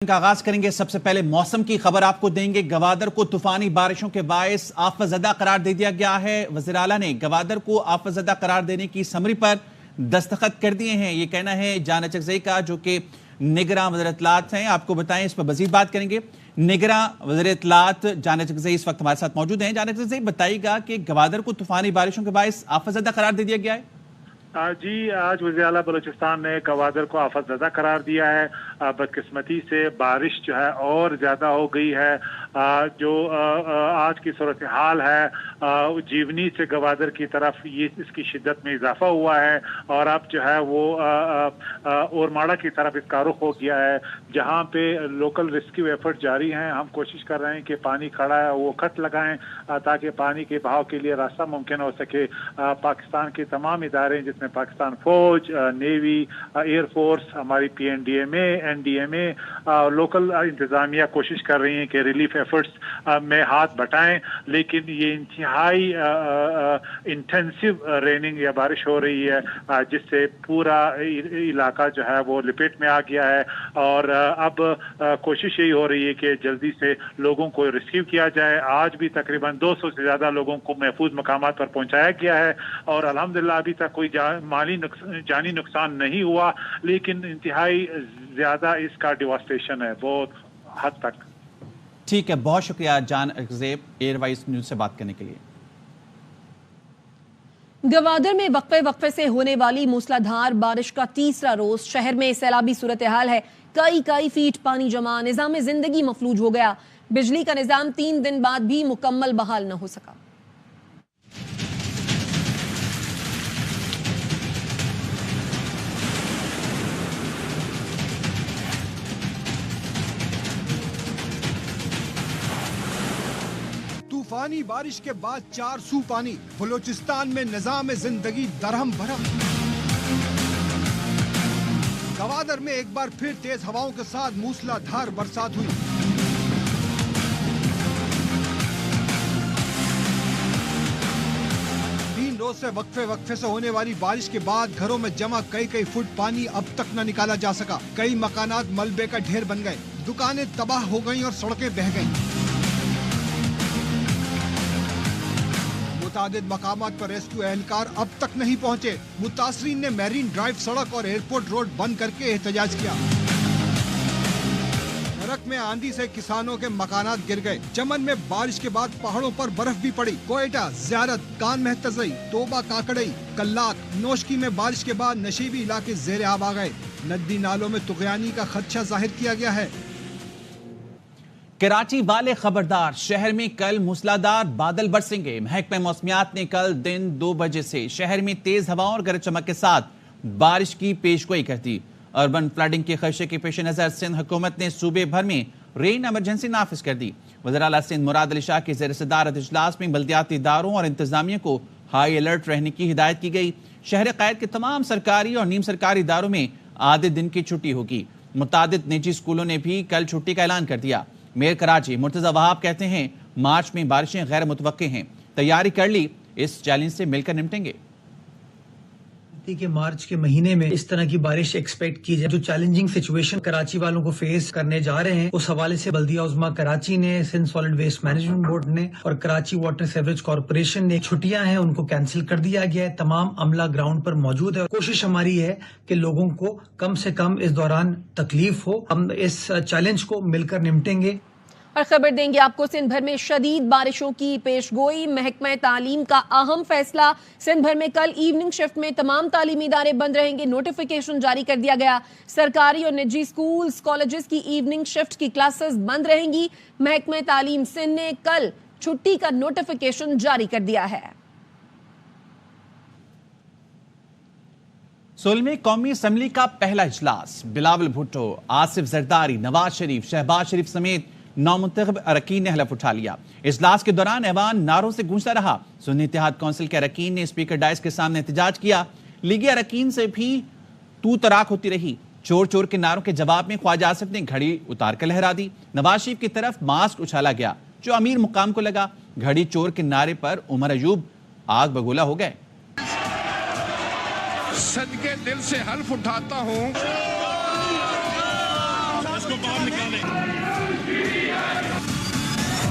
کا آغاز کریں گے۔ سب سے پہلے موسم کی خبر آپ کو دیں گے۔ گوادر کو طوفانی بارشوں کے باعث آفت زدہ قرار دے دیا گیا ہے۔ وزیر اعلیٰ نے گوادر کو آفت زدہ قرار دینے کی سمری پر دستخط کر دیے ہیں، یہ کہنا ہے جان اچکزئی کا، جو کہ نگراں وزیر اطلاعات ہیں۔ آپ کو بتائیں، اس پر مزید بات کریں گے۔ نگراں وزیر اطلاعات جان اچکزئی اس وقت ہمارے ساتھ موجود ہیں۔ جان اچکزئی، بتائیے گا کہ گوادر کو طوفانی بارشوں کے باعث آفت زدہ قرار دے دیا گیا ہے۔ جی، آج وزیر اعلیٰ بلوچستان نے گوادر کو آفت زدہ قرار دیا ہے۔ بدقسمتی سے بارش جو ہے اور زیادہ ہو گئی ہے۔ جو آج کی صورتحال ہے، جیونی سے گوادر کی طرف اس کی شدت میں اضافہ ہوا ہے، اور اب جو ہے وہ اورماڑا کی طرف اس کا رخ ہو گیا ہے، جہاں پہ لوکل ریسکیو ایفرٹ جاری ہیں۔ ہم کوشش کر رہے ہیں کہ پانی کھڑا ہے وہ کھٹ لگائیں تاکہ پانی کے بہاؤ کے لیے راستہ ممکن ہو سکے۔ پاکستان کے تمام ادارے، جس میں پاکستان فوج، نیوی، ایئر فورس، ہماری پی این ڈی ایم اے، این ڈی ایم اے، لوکل انتظامیہ کوشش کر رہی ہیں کہ ریلیف ایفرٹس میں ہاتھ بٹائیں، لیکن یہ انتہائی انٹینسو ریننگ یا بارش ہو رہی ہے، جس سے پورا علاقہ جو ہے وہ لپیٹ میں آ گیا ہے، اور اب کوشش یہی ہو رہی ہے کہ جلدی سے لوگوں کو ریسکیو کیا جائے۔ آج بھی تقریباً 200 سے زیادہ لوگوں کو محفوظ مقامات پر پہنچایا گیا ہے، اور الحمدللہ ابھی تک کوئی جانی نقصان نہیں ہوا، لیکن انتہائی زیادہ اس کا ڈیواسٹیشن ہے بہت حد تک۔ ٹھیک ہے، بہت شکریہ جان اچکزئی ایئر وائس نیوز سے بات کرنے کے لیے۔ گوادر میں وقفے سے ہونے والی موسلادھار بارش کا تیسرا روز، شہر میں سیلابی صورتحال ہے۔ کئی فیٹ پانی جمع، نظام زندگی مفلوج ہو گیا۔ بجلی کا نظام 3 دن بعد بھی مکمل بحال نہ ہو سکا۔ طوفانی بارش کے بعد 4 سو پانی، بلوچستان میں نظام زندگی درہم بھرم۔ گوادر میں ایک بار پھر تیز ہواؤں کے ساتھ موسلا دھار برسات ہوئی۔ روز سے وقفے سے ہونے والی بارش کے بعد گھروں میں جمع کئی فٹ پانی اب تک نہ نکالا جا سکا۔ کئی مکانات ملبے کا ڈھیر بن گئے، دکانیں تباہ ہو گئیں اور سڑکیں بہہ گئیں۔ متعدد مقامات پر ریسکیو اہلکار اب تک نہیں پہنچے۔ متاثرین نے میرین ڈرائیو سڑک اور ایئرپورٹ روڈ بند کر کے احتجاج کیا۔ برق میں آندھی سے کسانوں کے مکانات گر گئے۔ چمن میں بارش کے بعد پہاڑوں پر برف بھی پڑی۔ کوئٹہ، زیارت، کان محتزئی، توبہ کاکڑئی، کلاک، نوشکی میں بارش کے بعد نشیبی علاقے زیر آب آ گئے۔ ندی نالوں میں طغیانی کا خدشہ ظاہر کیا گیا ہے۔ کراچی والے خبردار، شہر میں کل موسلادھار بادل برسیں گے۔ محکمہ موسمیات نے کل دن 2 بجے سے شہر میں تیز ہواؤں اور گرج چمک کے ساتھ بارش کی پیشگوئی کر دی۔ اربن فلڈنگ کے خدشے کے پیش نظر سندھ حکومت نے صوبے بھر میں رین ایمرجنسی نافذ کر دی۔ وزیر اعلیٰ سندھ مراد علی شاہ کی زیر صدارت اجلاس میں بلدیاتی اداروں اور انتظامیہ کو ہائی الرٹ رہنے کی ہدایت کی گئی۔ شہر قائد کے تمام سرکاری اور نیم سرکاری اداروں میں آدھے دن کی چھٹی ہوگی۔ متعدد نجی اسکولوں نے بھی کل چھٹی کا اعلان کر دیا۔ میئر کراچی مرتضی وہاب کہتے ہیں مارچ میں بارشیں غیر متوقع ہیں، تیاری کر لی، اس چیلنج سے مل کر نمٹیں گے۔ کہ مارچ کے مہینے میں اس طرح کی بارش ایکسپیکٹ کی جائے۔ جو چیلنجنگ سچویشن کراچی والوں کو فیس کرنے جا رہے ہیں، اس حوالے سے بلدیہ عظمیٰ کراچی نے، Sindh solid waste management board نے اور کراچی واٹر سیوریج کارپوریشن نے چھٹیاں ہیں ان کو کینسل کر دیا گیا ہے۔ تمام عملہ گراؤنڈ پر موجود ہے۔ کوشش ہماری ہے کہ لوگوں کو کم سے کم اس دوران تکلیف ہو۔ ہم اس چیلنج کو مل کر نمٹیں گے۔ اور خبر دیں گے آپ کو سندھ بھر میں شدید بارشوں کی پیشگوئی، محکمہ تعلیم کا اہم فیصلہ۔ سندھ بھر میں کل ایوننگ شفٹ میں تمام تعلیمی ادارے بند رہیں گے، نوٹیفیکیشن جاری کر دیا گیا۔ سرکاری اور نجی سکولز، کالجز کی ایوننگ شفٹ کی کلاسز بند رہیں گی۔ محکمہ تعلیم سندھ نے کل چھٹی کا نوٹیفیکیشن جاری کر دیا ہے۔ سول میں قومی اسمبلی کا پہلا اجلاس، بلاول بھٹو، آصف زرداری، نواز شریف، شہباز شریف سمیت نامنتخب اراکین نے حلف اٹھا لیا۔ اجلاس کے دوران ایوان نعروں سے گونجتا رہا۔ سنی اتحاد کونسل کے اراکین نے اسپیکر ڈائس کے سامنے احتجاج کیا۔ لیگی اراکین سے بھی تو تراک ہوتی رہی۔ چور کے نعروں کے جواب میں خواجہ آصف نے گھڑی اتار کر لہرا دی۔ نواز شریف کی طرف ماسک اچھالا گیا جو امیر مقام کو لگا۔ گھڑی چور کے نعرے پر عمر ایوب آگ بگولا ہو گئے۔ صدقے دل سے حلف اٹھاتا ہوں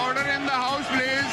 Order in the house, please.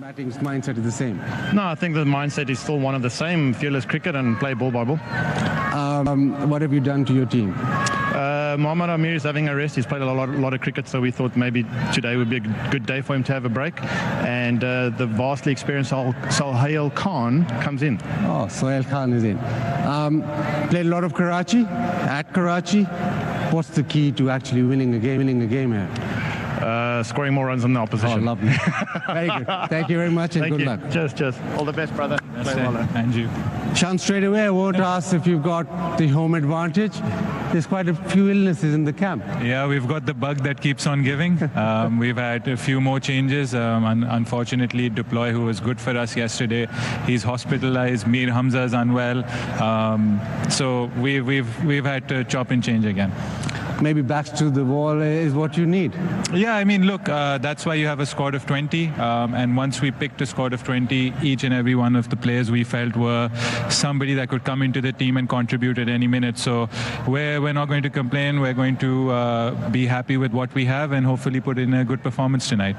Batting's mindset is the same. No, I think the mindset is still one of the same, fearless cricket and play ball by ball. What have you done to your team? Mohammad Amir is having a rest. He's played a lot of cricket, so we thought maybe today would be a good day for him to have a break. And the vastly experienced Sohail Khan comes in. Oh, Sohail Khan is in. Played a lot of Karachi, at Karachi. What's the key to actually winning a game here? Scoring more runs than the Oh, opposition. lovely. Very good. Thank you very much and Thank good you. luck. Cheers. All the best, brother. Play well. And you. Sean, straight away, I won't ask if you've got the home advantage. There's quite a few illnesses in the camp. Yeah, we've got the bug that keeps on giving. We've had a few more changes. Unfortunately, Duploy, who was good for us yesterday, he's hospitalized. Mir Hamza is unwell. So we've had to chop and change again. Maybe backs to the wall is what you need. Yeah, I mean, look, that's why you have a squad of 20. And once we picked a squad of 20, each and every one of the players we felt were somebody that could come into the team and contribute at any minute. So we're not going to complain. We're going to be happy with what we have and hopefully put in a good performance tonight.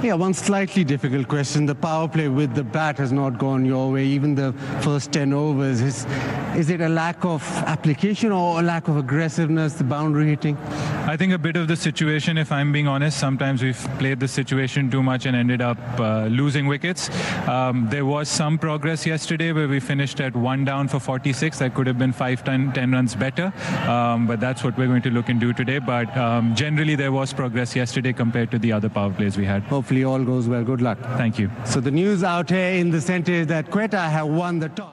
Yeah, one slightly difficult question. The power play with the bat has not gone your way, even the first 10 overs. Is it a lack of application or a lack of aggressiveness, the boundary hitting? I think a bit of the situation, if I'm being honest. Sometimes we've played the situation too much and ended up losing wickets. There was some progress yesterday where we finished at 1 down for 46. That could have been 5-10 runs better. But that's what we're going to look and do today. But generally there was progress yesterday compared to the other power plays we had. Hopefully all goes well. Good luck. Thank you. So the news out here in the centre is that Quetta have won the toss.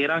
13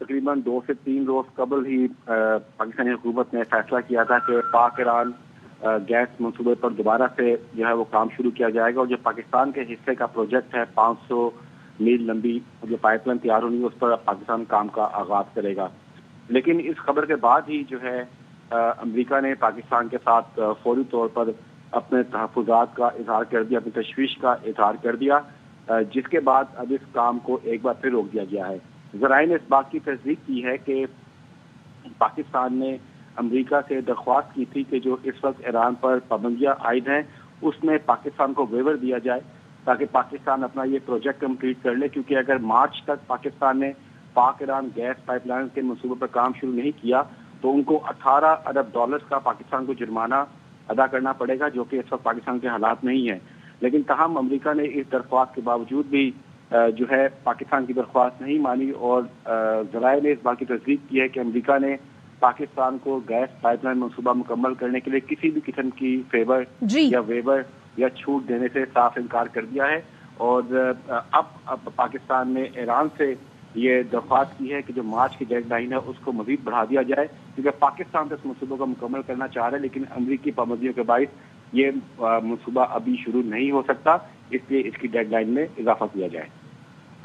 تقریباً 2 سے 3 روز قبل ہی پاکستانی حکومت نے فیصلہ کیا تھا کہ پاک ایران گیس منصوبے پر دوبارہ سے جو ہے وہ کام شروع کیا جائے گا، اور جو پاکستان کے حصے کا پروجیکٹ ہے 500 میل لمبی جو پائپ لائن تیار ہونی اس پر پاکستان کام کا آغاز کرے گا. لیکن اس خبر کے بعد ہی جو ہے امریکہ نے پاکستان کے ساتھ فوری طور پر اپنے تحفظات کا اظہار کر دیا، اپنی تشویش کا اظہار کر دیا، جس کے بعد اب اس کام کو ایک بار پھر روک دیا گیا ہے. ذرائع نے اس بات کی تصدیق کی ہے کہ پاکستان نے امریکہ سے درخواست کی تھی کہ جو اس وقت ایران پر پابندیاں عائد ہیں اس میں پاکستان کو ویور دیا جائے تاکہ پاکستان اپنا یہ پروجیکٹ کمپلیٹ کر لے، کیونکہ اگر مارچ تک پاکستان نے پاک ایران گیس پائپ لائن کے منصوبے پر کام شروع نہیں کیا تو ان کو 18 ارب ڈالرز کا پاکستان کو جرمانہ ادا کرنا پڑے گا، جو کہ اس وقت پاکستان کے حالات نہیں ہیں. لیکن تاہم امریکہ نے اس درخواست کے باوجود بھی جو ہے پاکستان کی درخواست نہیں مانی، اور ذرائع نے اس بات کی تصدیق کی ہے کہ امریکہ نے پاکستان کو گیس پائپ لائن منصوبہ مکمل کرنے کے لیے کسی بھی قسم کی فیور یا ویور یا چھوٹ دینے سے صاف انکار کر دیا ہے. اور اب پاکستان نے ایران سے یہ درخواست کی ہے کہ جو مارچ کی ڈیڈ لائن ہے اس کو مزید بڑھا دیا جائے، کیونکہ پاکستان اس منصوبے کو مکمل کرنا چاہ رہے، لیکن امریکی پابندیوں کے باعث یہ منصوبہ ابھی شروع نہیں ہو سکتا، اس لیے اس کی ڈیڈ لائن میں اضافہ کیا جائے.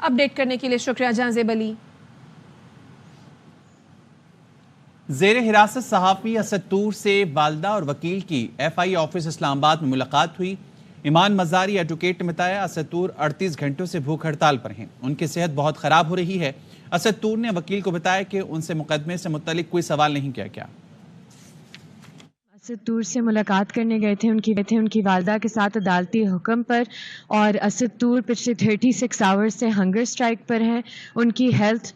اپڈیٹ کرنے کے لیے شکریہ جہاں زیب علی. زیر حراست صحافی اسد طور سے والدہ اور وکیل کی FI آفس اسلام آباد میں ملاقات ہوئی. ایمان مزاری ایڈوکیٹ نے بتایا اسد طور 38 گھنٹوں سے بھوک ہڑتال پر ہیں، ان کی صحت بہت خراب ہو رہی ہے. اسد طور نے وکیل کو بتایا کہ ان سے مقدمے سے متعلق کوئی سوال نہیں کیا گیا. اسد طور سے ملاقات کرنے گئے تھے ان کی والدہ کے ساتھ عدالتی حکم پر، اور اسد طور پچھلے 36 آورز سے ہنگر سٹرائک پر ہیں. ان کی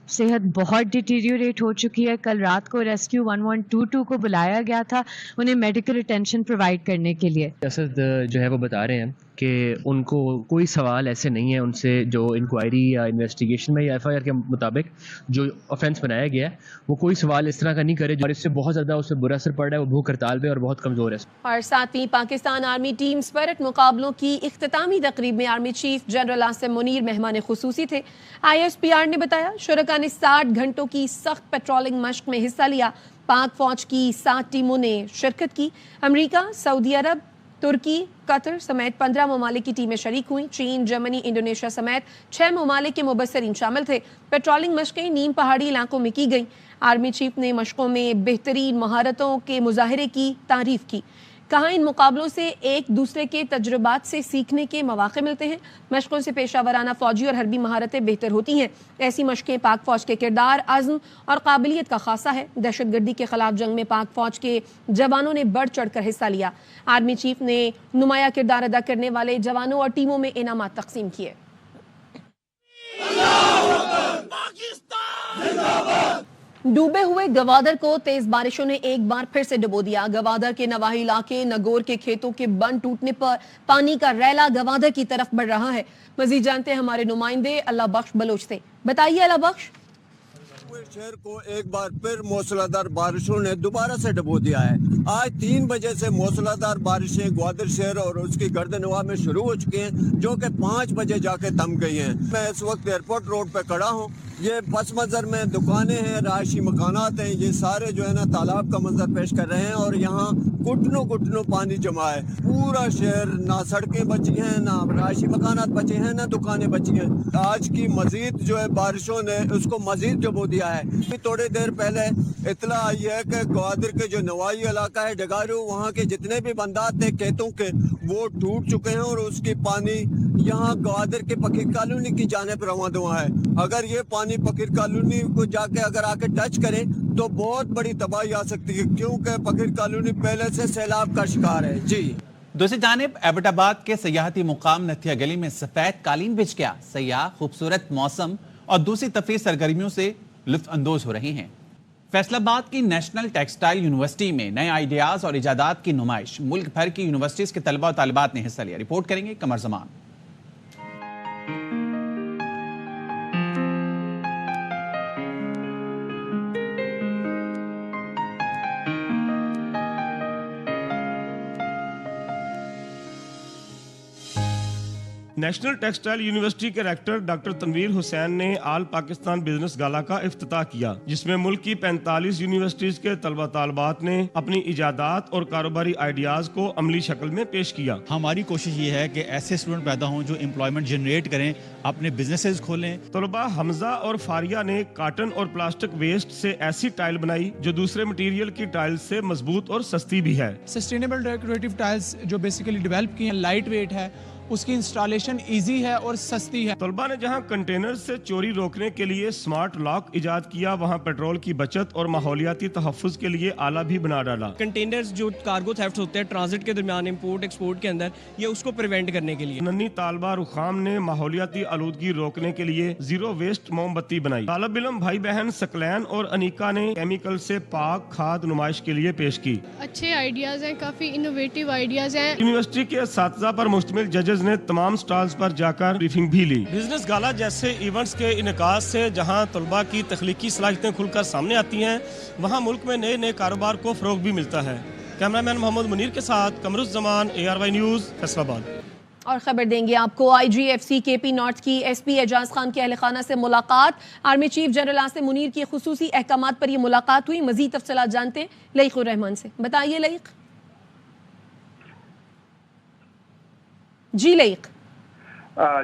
صحت بہت ڈیٹیریوریٹ ہو چکی ہے. کل رات کو ریسکیو 1122 کو بلایا گیا تھا انہیں میڈیکل اٹینشن پرووائڈ کرنے کے لیے. اسد جو ہے وہ بتا رہے ہیں کہ ان کو کوئی سوال ایسے نہیں ہے ان سے جو انکوائری یا انویسٹیگیشن میں یا FIR کے مطابق جو آفینس بنایا گیا ہے وہ کوئی سوال اس طرح کا نہیں کرے اور اس سے بہت زیادہ اس سے برا اثر پڑ رہا ہے. وہ بھوک ہڑتال پہ اور بہت کمزور ہے. اور 7ویں پاکستان آرمی ٹیم اسپرٹ مقابلوں کی اختتامی تقریب میں army chief general Asim Munir مہمان خصوصی تھے. ISPR نے بتایا شرکاء نے 60 گھنٹوں کی سخت پیٹرولنگ مشق میں حصہ لیا. پاک فوج کی 7 ٹیموں نے شرکت کی. امریکہ، سعودی عرب، ترکی، قطر سمیت 15 ممالک کی ٹیمیں شریک ہوئیں. چین، جرمنی، انڈونیشیا سمیت 6 ممالک کے مبصرین شامل تھے. پیٹرولنگ مشقیں نیم پہاڑی علاقوں میں کی گئیں. آرمی چیف نے مشقوں میں بہترین مہارتوں کے مظاہرے کی تعریف کی. کہا ان مقابلوں سے ایک دوسرے کے تجربات سے سیکھنے کے مواقع ملتے ہیں. مشقوں سے پیشہ ورانہ فوجی اور حربی مہارتیں بہتر ہوتی ہیں. ایسی مشقیں پاک فوج کے کردار، عزم اور قابلیت کا خاصہ ہے. دہشت گردی کے خلاف جنگ میں پاک فوج کے جوانوں نے بڑھ چڑھ کر حصہ لیا. آرمی چیف نے نمایاں کردار ادا کرنے والے جوانوں اور ٹیموں میں انعامات تقسیم کیے. ڈوبے ہوئے گوادر کو تیز بارشوں نے ایک بار پھر سے ڈبو دیا. گوادر کے نواحی علاقے نگور کے کھیتوں کے بند ٹوٹنے پر پانی کا ریلا گوادر کی طرف بڑھ رہا ہے. مزید جانتے ہیں ہمارے نمائندے اللہ بخش بلوچ سے. بتائیے اللہ بخش. شہر کو ایک بار پھر موسلادھار بارشوں نے دوبارہ سے ڈبو دیا ہے. آج 3 بجے سے موسلادھار بارشیں گوادر شہر اور اس کی گرد نواح میں شروع ہو چکی ہیں جو کہ 5 بجے جا کے تھم گئی ہیں. میں اس وقت ایئرپورٹ روڈ پہ کھڑا ہوں. یہ پس منظر میں دکانیں ہیں، رہائشی مکانات ہیں، یہ سارے جو ہے نا تالاب کا منظر پیش کر رہے ہیں اور یہاں گھٹنوں پانی جمع ہے. پورا شہر نہ سڑکیں بچی ہیں، نہ رہائشی مکانات بچے ہیں، نہ دکانیں بچی ہیں. آج کی مزید جو ہے بارشوں نے اس کو مزید ڈبو دیا ہے. تھوڑی دیر پہلے اطلاع آئی ہے کہ گوادر کے جو نواحی علاقہ ہے ڈگارو، وہاں کے جتنے بھی بندات تھے کھیتوں کے وہ ٹوٹ چکے ہیں اور اس کی پانی یہاں گوادر کے پکیر کالونی کی جانب روانہ ہوا ہے. اگر یہ پانی پکیر کالونی کو جا کے اگر آ کے ٹچ کریں تو بہت بڑی تباہی آ سکتی ہے، کیونکہ پکیر کالونی پہلے سے سیلاب کا شکار ہے. جی دوسری جانب ایبٹ آباد کے سیاحتی مقام نتھیا گلی میں سفید قالین بچھ گیا. سیاح خوبصورت موسم اور دوسری تفریح سرگرمیوں سے لطف اندوز ہو رہے ہیں. فیصل آباد کی نیشنل ٹیکسٹائل یونیورسٹی میں نئے آئیڈیاز اور ایجادات کی نمائش. ملک بھر کی یونیورسٹیز کے طلبہ اور طالبات نے حصہ لیا. رپورٹ کریں گے Qamar Zaman. National textile university کے ریکٹر ڈاکٹر تنویر حسین نے آل پاکستان بزنس گالا کا افتتاح کیا، جس میں ملک کی 45 یونیورسٹیز کے طلبہ طالبات نے اپنی ایجادات اور کاروباری آئیڈیاز کو عملی شکل میں پیش کیا۔ ہماری کوشش یہ ہے کہ ایسے اسٹوڈنٹ پیدا ہوں جو امپلائمنٹ جنریٹ کریں، اپنے بزنسز کھولیں۔ طلبہ حمزہ اور فاریہ نے کاٹن اور پلاسٹک ویسٹ سے ایسی ٹائل بنائی جو دوسرے مٹیریل کی ٹائل سے مضبوط اور سستی بھی ہے۔ سسٹینیبل ڈیکوریٹو ٹائلز جو بیسیکلی ڈیولپ کی ہیں، لائٹ ویٹ ہے، اس کی انسٹالیشن ایزی ہے اور سستی ہے۔ طلبہ نے جہاں کنٹینر سے چوری روکنے کے لیے سمارٹ لاک ایجاد کیا، وہاں پیٹرول کی بچت اور ماحولیاتی تحفظ کے لیے آلہ بھی بنا ڈالا۔ کنٹینرز جو کارگو تھیفٹ ہوتے ہیں ٹرانزٹ کے درمیان امپورٹ ایکسپورٹ کے اندر، یہ اس کو پریونٹ کرنے کے لیے۔ ننھی طالبہ رخام نے ماحولیاتی آلودگی روکنے کے لیے زیرو ویسٹ موم بتی بنائی۔ طالب علم بھائی بہن سکلین اور انیکا نے کیمیکل سے پاک کھاد نمائش کے لیے پیش کی۔ اچھے آئیڈیاز ہیں، کافی انوویٹو آئیڈیاز ہیں۔ یونیورسٹی کے اساتذہ پر مشتمل ججز نے تمام سٹالز پر جا کر بریفنگ بھی لی۔ بزنس گالا جیسے ایونٹس کے انعقاد سے جہاں طلباء کی تخلیقی صلاحیتیں کھل کر سامنے آتی ہیں، وہاں ملک میں نئے نئے کاروبار کو فروغ بھی ملتا ہے۔ کیمرہ مین محمد منیر کے ساتھ قمرالزمان، ARY نیوز، فیصل آباد۔ اور خبر دیں گے آپ کو IGFC KP نارتھ کی SP اعجاز خان کے اہل خانہ سے ملاقات۔ Army chief general Asim Munir کی خصوصی احکامات پر یہ ملاقات ہوئی۔ مزید تفصیلات جانتے ہیں لئیق الرحمان سے۔ بتائیے لئیق۔ جی لئیق۔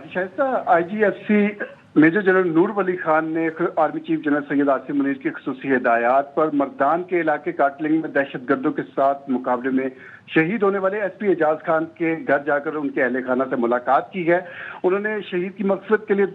جی شائستہ، IGFC میجر جنرل نور ولی خان نے آرمی چیف جنرل سید آصم منیر کی خصوصی ہدایات پر مردان کے علاقے کاٹلنگ میں دہشت گردوں کے ساتھ مقابلے میں شہید ہونے والے SP اعجاز خان کے گھر جا کر ان کے اہل خانہ سے ملاقات کی ہے۔ انہوں نے شہید کی مغفرت کے لیے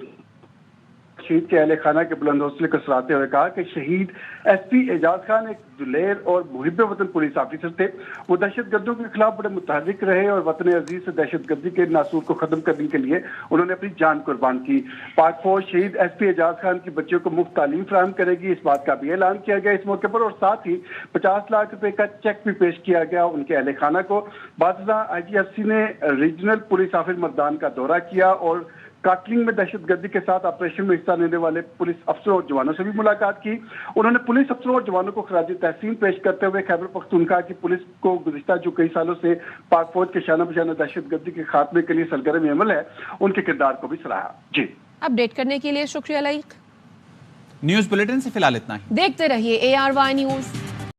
شہید کے اہل خانہ کے بلند حوصلے کو سراہتے ہوئے کہا کہ شہید SP اعجاز خان ایک دلیر اور محب وطن پولیس آفیسر تھے۔ وہ دہشت گردوں کے خلاف بڑے متحرک رہے اور وطن عزیز سے دہشت گردی کے ناسور کو ختم کرنے کے لیے انہوں نے اپنی جان قربان کی۔ پاک فوج شہید SP اعجاز خان کی بچیوں کو مفت تعلیم فراہم کرے گی، اس بات کا بھی اعلان کیا گیا اس موقع پر، اور ساتھ ہی 50 لاکھ روپے کا چیک بھی پیش کیا گیا ان کے اہل خانہ کو۔ بعد ازاں IGFC نے ریجنل پولیس آفس مردان کا دورہ کیا اور کاٹلنگ میں دہشت گردی کے ساتھ آپریشن میں حصہ لینے والے پولیس افسروں اور جوانوں سے بھی ملاقات کی۔ انہوں نے پولیس افسروں اور جوانوں کو خراج تحسین پیش کرتے ہوئے خیبر پختونخوا کی پولیس کو گزشتہ جو کئی سالوں سے پاک فوج کے شانہ بشانہ دہشت گردی کے خاتمے کے لیے سرگرم عمل ہے، ان کے کردار کو بھی سراہا۔ جی اپڈیٹ کرنے کے لیے شکریہ لائق۔ نیوز بلیٹن سے فی الحال اتنا ہی۔ دیکھتے رہیے ARY نیوز۔